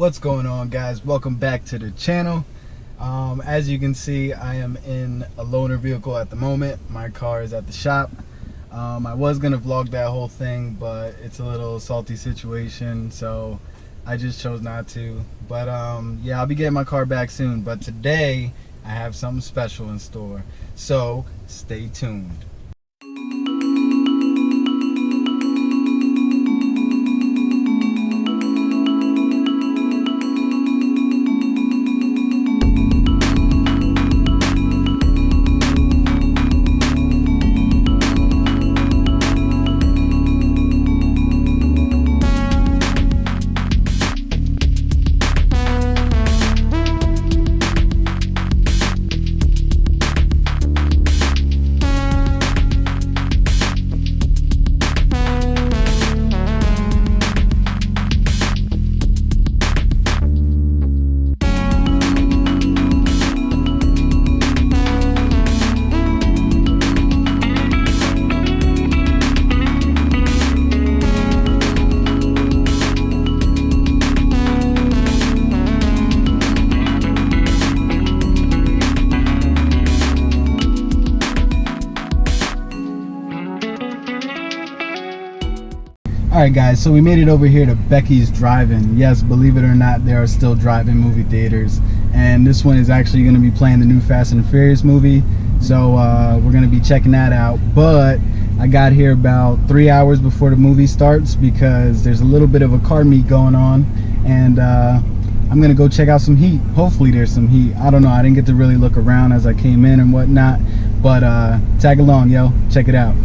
What's going on, guys? Welcome back to the channel. As you can see, I am in a loaner vehicle at the moment. My car is at the shop. I was gonna vlog that whole thing, but it's a little salty situation, so I just chose not to. But yeah, I'll be getting my car back soon. But today I have something special in store, so stay tuned. Alright guys, so we made it over here to Beckys Drive-In. Yes, believe it or not, there are still drive-in movie theaters. And this one is actually going to be playing the new Fast and Furious movie. So we're going to be checking that out. But I got here about 3 hours before the movie starts because there's a little bit of a car meet going on. And I'm going to go check out some heat. Hopefully there's some heat. I don't know, I didn't get to really look around as I came in and whatnot. But tag along, yo. Check it out.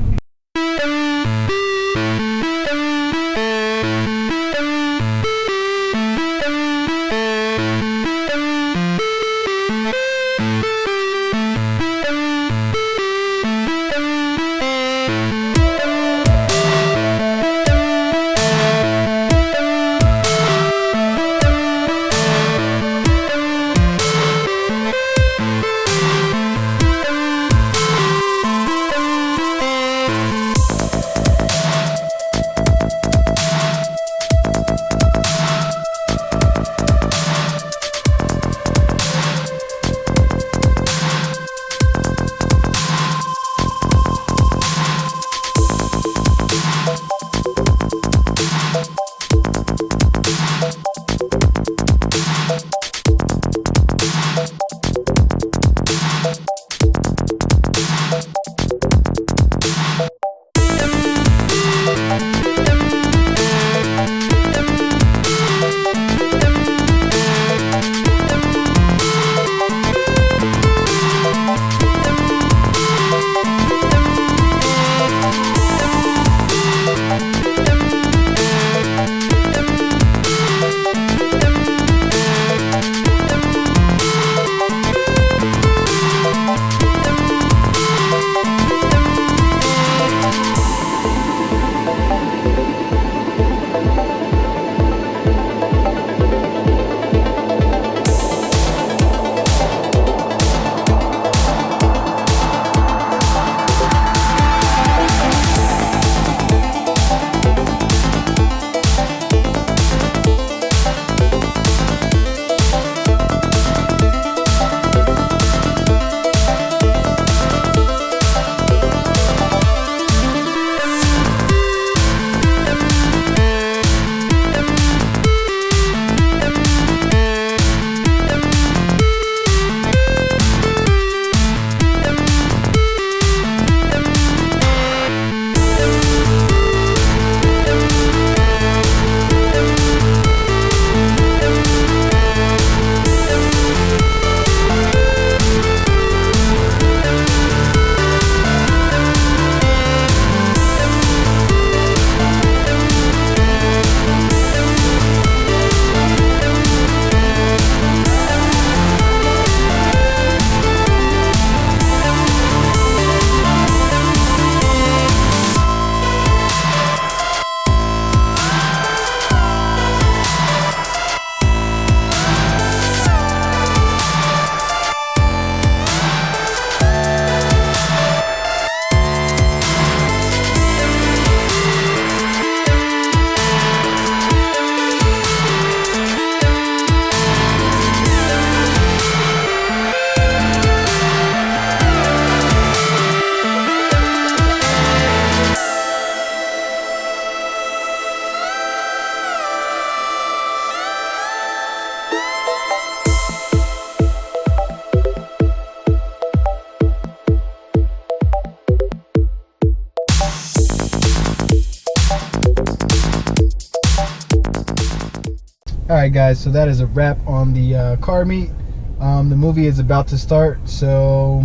Alright guys, so that is a wrap on the car meet. The movie is about to start, so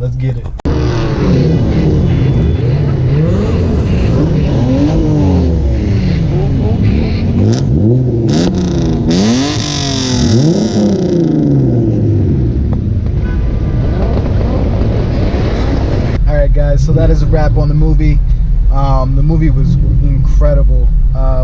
let's get it. Alright guys, so that is a wrap on the movie. The movie was incredible.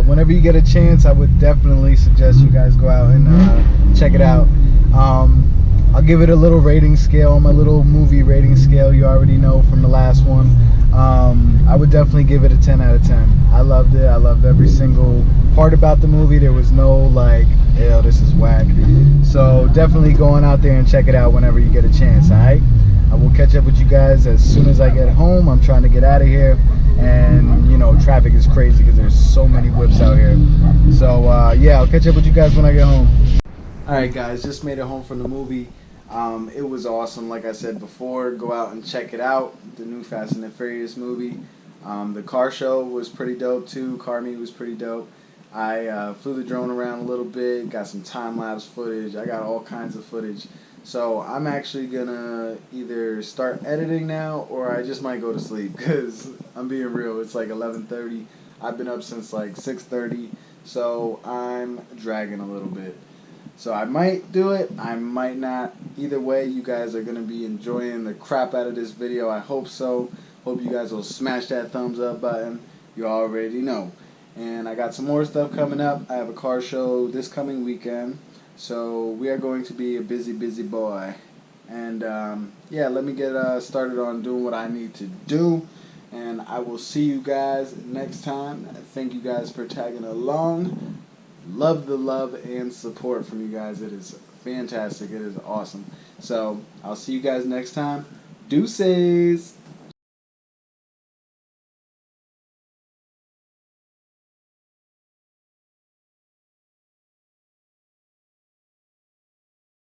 Whenever you get a chance, I would definitely suggest you guys go out and check it out. I'll give it a little rating scale, my little movie rating scale you already know from the last one. I would definitely give it a 10 out of 10. I loved it. I loved every single part about the movie. There was no like, ew, this is whack. So definitely going out there and check it out whenever you get a chance, alright? I will catch up with you guys as soon as I get home. I'm trying to get out of here, and you know, traffic is crazy because there's so many whips out here. So yeah, I'll catch up with you guys when I get home. Alright guys, just made it home from the movie. It was awesome. Like I said before, go out and check it out, the new Fast and the Furious movie. The car show was pretty dope too. Car meet was pretty dope. I flew the drone around a little bit, got some time-lapse footage. I got all kinds of footage. So I'm actually gonna either start editing now, or I just might go to sleep, because I'm being real, it's like 11:30. I've been up since like 6:30, so I'm dragging a little bit. So I might do it, I might not. Either way, you guys are gonna be enjoying the crap out of this video. I hope so. Hope you guys will smash that thumbs up button. You already know. And I got some more stuff coming up. I have a car show this coming weekend. So we are going to be a busy, busy boy. And yeah, let me get started on doing what I need to do. And I will see you guys next time. Thank you guys for tagging along. Love the love and support from you guys. It is fantastic. It is awesome. So I'll see you guys next time. Deuces.